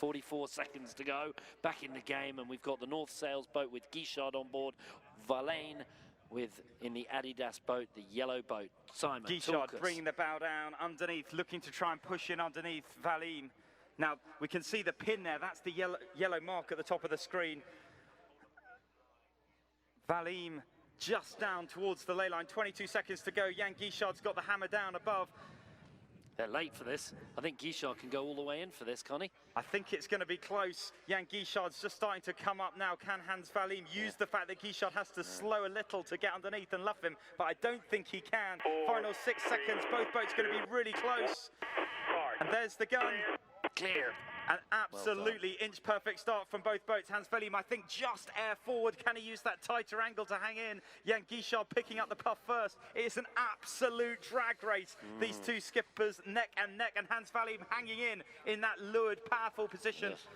44 seconds to go, back in the game, and we've got the North Sails boat with Guichard on board, Wallen in the Adidas boat, the yellow boat. Simon, Guichard bringing the bow down underneath, looking to try and push in underneath Wallen. Now, we can see the pin there. That's the yellow mark at the top of the screen. Wallen just down towards the ley line. 22 seconds to go. Jan Guichard's got the hammer down above. They're late for this. I think Guichard can go all the way in for this, can't he? I think it's going to be close. Jan Guichard's just starting to come up now. Can Hans Wallen use the fact that Guichard has to slow a little to get underneath and luff him? But I don't think he can. Final 6 seconds. Both boats going to be really close. And there's the gun. Clear. An absolutely inch-perfect start from both boats. Hans Wallen, I think, just air forward. Can he use that tighter angle to hang in? Jan Guichard picking up the puff first. It is an absolute drag race. These two skippers neck and neck, and Hans Wallen hanging in that lured, powerful position. Yes.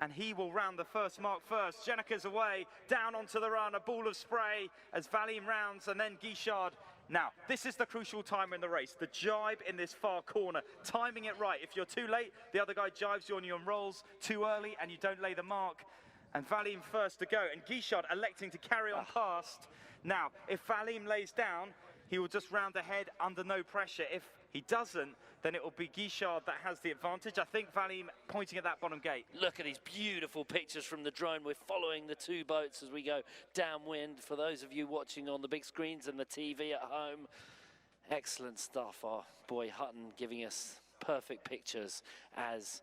And he will round the first mark first. Jenneker's away, down onto the run, a ball of spray as Wallen rounds, and then Guichard. Now, this is the crucial time in the race, the jibe in this far corner, timing it right. If you're too late, the other guy jives you on your rolls. Too early, and you don't lay the mark. And Wallen first to go, and Guichard electing to carry on past. Now, if Wallen lays down, he will just round ahead under no pressure. If he doesn't, then it will be Guichard that has the advantage. I think Wallen pointing at that bottom gate. Look at these beautiful pictures from the drone. We're following the two boats as we go downwind. For those of you watching on the big screens and the TV at home, excellent stuff. Our boy Hutton giving us perfect pictures as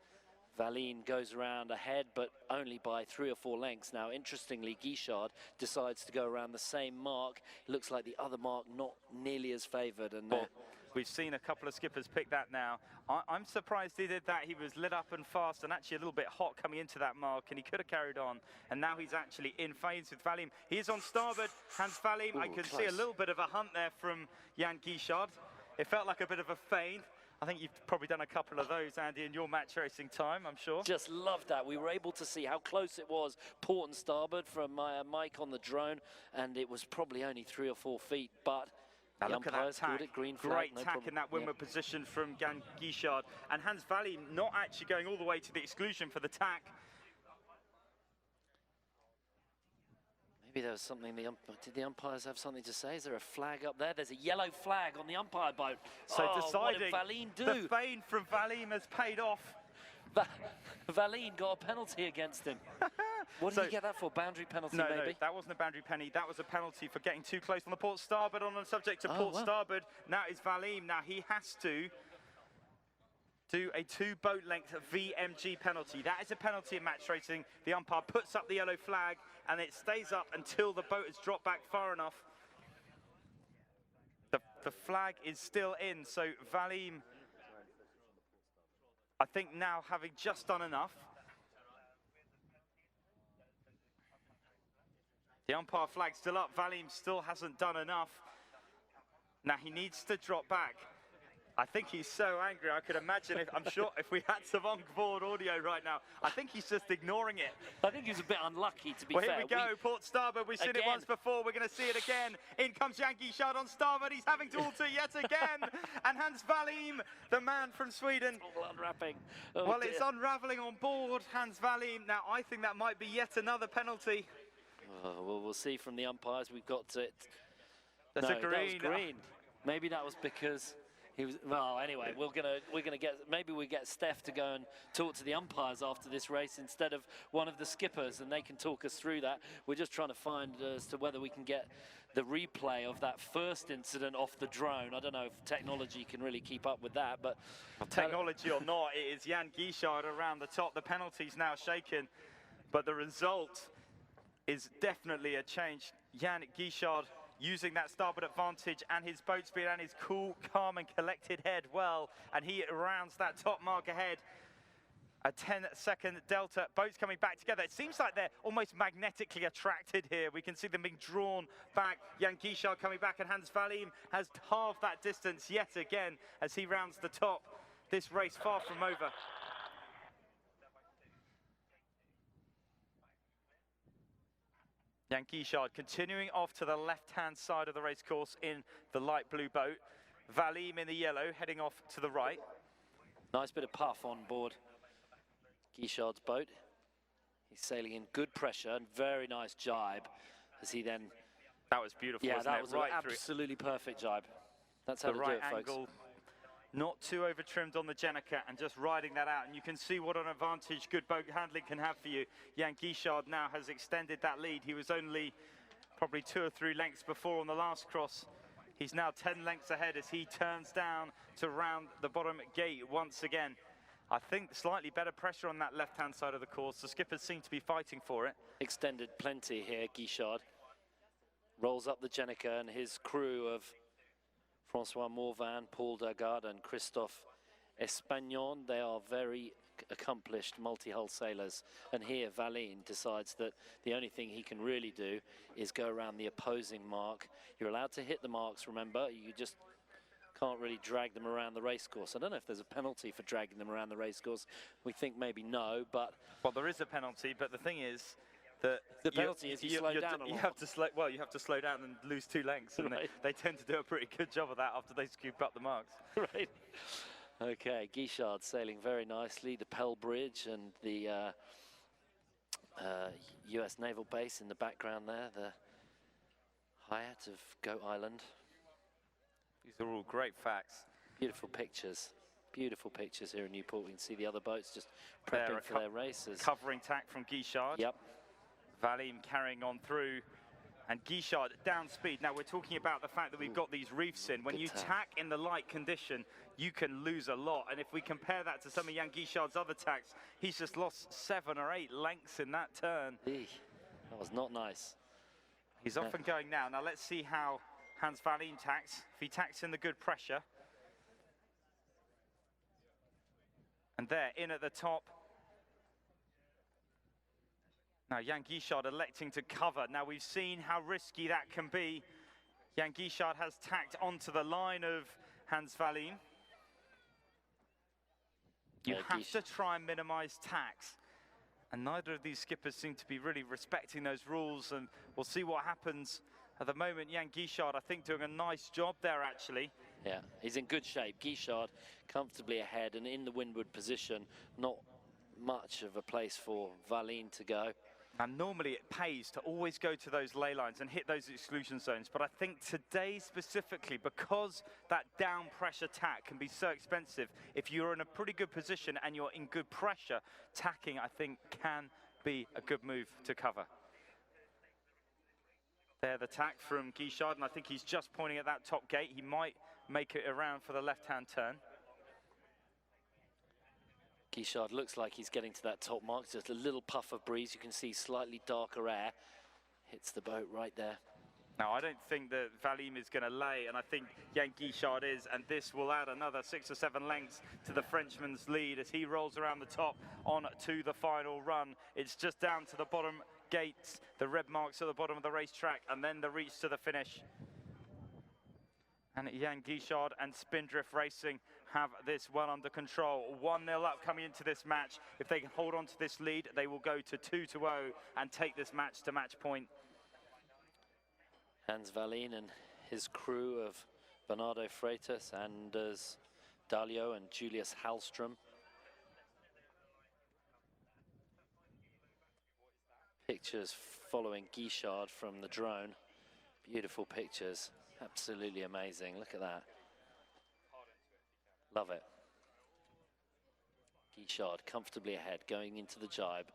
Wallen goes around ahead, but only by 3 or 4 lengths. Now, interestingly, Guichard decides to go around the same mark. It looks like the other mark not nearly as favoured. And we've seen a couple of skippers pick that now. I'm surprised he did that. He was lit up and fast and actually a little bit hot coming into that mark, and he could have carried on. And now he's actually in phase with Wallen. He is on starboard. Hans Wallen, I can see a little bit of a hunt there from Jan Guichard. It felt like a bit of a feint. I think you've probably done a couple of those, Andy, in your match racing time, I'm sure. Just loved that. We were able to see how close it was, port and starboard, from my mic on the drone, and it was probably only 3 or 4 feet, but now the look at that tack. Green flag, great no tack problem. In that windward position from Jan Guichard. And Hans Wallen not actually going all the way to the exclusion for the tack. Maybe there was something, did the umpires have something to say? Is there a flag up there? There's a yellow flag on the umpire boat. So deciding what did Wallen do? The feint from Wallen has paid off. Wallen got a penalty against him. What did he get that for? Boundary penalty, no, maybe? No, that wasn't a boundary penny. That was a penalty for getting too close on the port starboard. On the subject to port starboard, now is Wallen. Now he has to do a 2 boat length VMG penalty. That is a penalty in match racing. The umpire puts up the yellow flag and it stays up until the boat has dropped back far enough. The flag is still in, so Wallen, I think now having just done enough. The umpire flag still up. Wallen still hasn't done enough. Now he needs to drop back. I think he's so angry. I could imagine I'm sure if we had some on-board audio right now, I think he's just ignoring it. I think he's a bit unlucky, to be fair. Here we go, port starboard. We've seen it once before. We're going to see it again. In comes Jan Guichard on starboard. He's having to alter yet again. And Hans Wallen, the man from Sweden. It's all unwrapping. Well, it's unraveling on board, Hans Wallen. Now, I think that might be yet another penalty. Well, we'll see from the umpires. We've got it. That's a green. That was green. Maybe that was because he was. Well, anyway, we're gonna get. Maybe we get Steph to go and talk to the umpires after this race instead of one of the skippers, and they can talk us through that. We're just trying to find as to whether we can get the replay of that first incident off the drone. I don't know if technology can really keep up with that, but technology or not, it is Jan Guichard around the top. The penalty's now shaken, but the result is definitely a change. Jan Guichard using that starboard advantage and his boat speed and his cool, calm and collected head well, and he rounds that top mark ahead. A 10-second delta. Boats coming back together. It seems like they're almost magnetically attracted here. We can see them being drawn back. Jan Guichard coming back, and Hans Wallen has halved that distance yet again as he rounds the top. This race far from over. Jan Guichard continuing off to the left-hand side of the race course in the light blue boat. Wallen in the yellow heading off to the right. Nice bit of puff on board. Guichard's boat. He's sailing in good pressure and very nice jibe as he then... That was beautiful, Yeah, wasn't that it? was Right an through absolutely perfect jibe. That's how the to right do it, folks. angle. Not too over trimmed on the Jenica and just riding that out. And you can see what an advantage good boat handling can have for you. Jan Guichard now has extended that lead. He was only probably 2 or 3 lengths before on the last cross. He's now 10 lengths ahead as he turns down to round the bottom gate once again. I think slightly better pressure on that left-hand side of the course. The skippers seem to be fighting for it. Extended plenty here, Guichard. Rolls up the Jenica and his crew of Francois Morvan, Paul Dagard and Christophe Espagnon. They are very accomplished multi-hull sailors. And here Wallen decides that the only thing he can really do is go around the opposing mark. You're allowed to hit the marks, remember. You just can't really drag them around the racecourse. I don't know if there's a penalty for dragging them around the racecourse. We think maybe no, but... Well, there is a penalty, but the thing is that the penalty is you slow down a lot. You have to slow down and lose 2 lengths, and right. they tend to do a pretty good job of that after they scoop up the marks. Right. Okay, Guichard sailing very nicely. The Pell Bridge and the US Naval Base in the background there. The Hyatt of Goat Island. These are all great facts. Beautiful pictures. Beautiful pictures here in Newport. We can see the other boats just prepping for their races. Covering tack from Guichard. Yep. Wallen carrying on through. And Guichard down speed. Now we're talking about the fact that we've got these reefs in. When you tack in the light condition, you can lose a lot. And if we compare that to some of Jan Guichard's other tacks, he's just lost 7 or 8 lengths in that turn. That was not nice. He's off and going now. Now let's see how Hans Wallen tacks. If he tacks in the good pressure. And there, in at the top. Now Jan Guichard electing to cover. Now we've seen how risky that can be. Jan Guichard has tacked onto the line of Hans Wallen. You have to try and minimize tacks. And neither of these skippers seem to be really respecting those rules. And we'll see what happens. At the moment, Jan Guichard, I think, doing a nice job there, actually. Yeah, he's in good shape. Guichard comfortably ahead and in the windward position. Not much of a place for Wallen to go. And normally it pays to always go to those ley lines and hit those exclusion zones. But I think today specifically, because that down pressure tack can be so expensive, if you're in a pretty good position and you're in good pressure, tacking, I think, can be a good move to cover. There, the tack from Guichard, and I think he's just pointing at that top gate. He might make it around for the left-hand turn. Guichard looks like he's getting to that top mark. Just a little puff of breeze. You can see slightly darker air. Hits the boat right there. Now, I don't think that Wallen is going to lay, and I think Jan Guichard is, and this will add another 6 or 7 lengths to the Frenchman's lead as he rolls around the top on to the final run. It's just down to the bottom gates, the red marks at the bottom of the racetrack, and then the reach to the finish. And Jan Guichard and Spindrift Racing have this well under control. 1-0 up coming into this match. If they can hold on to this lead, they will go to 2-0 and take this match to match point. Hans Wallen and his crew of Bernardo Freitas, Anders Dalio and Julius Hallström. Pictures following Guichard from the drone. Beautiful pictures. Absolutely amazing. Look at that. Love it. Guichard comfortably ahead, going into the jibe.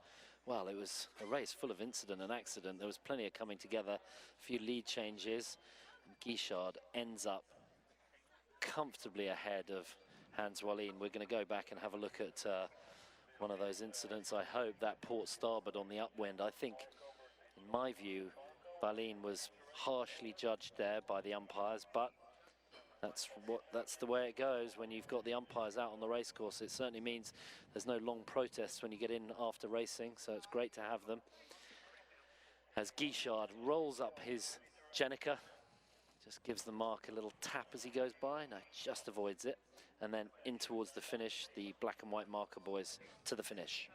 Well, it was a race full of incident and accident. There was plenty of coming together, a few lead changes. And Guichard ends up comfortably ahead of Hans Wallen. We're going to go back and have a look at one of those incidents. I hope that port starboard on the upwind. I think, in my view, Wallen was harshly judged there by the umpires, but that's the way it goes when you've got the umpires out on the racecourse. It certainly means there's no long protests when you get in after racing, so it's great to have them. As Guichard rolls up his Jenica, just gives the mark a little tap as he goes by. No, just avoids it. And then in towards the finish, the black and white marker boys to the finish.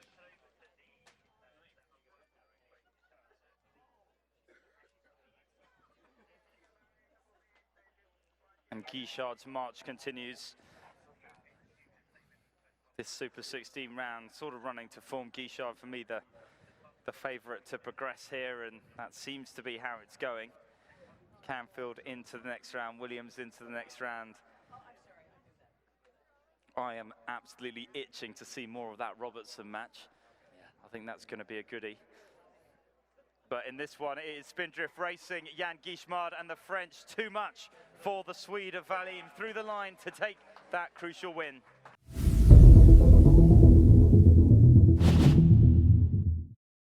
And Guichard's march continues. this Super 16 round, sort of running to form. Guichard, for me, the favourite to progress here, and that seems to be how it's going. Canfield into the next round, Williams into the next round. I am absolutely itching to see more of that Robertson match. Yeah. I think that's going to be a goodie. But in this one, it is Spindrift Racing, Jan Guichard and the French. Too much for the Swede of Wallen through the line to take that crucial win.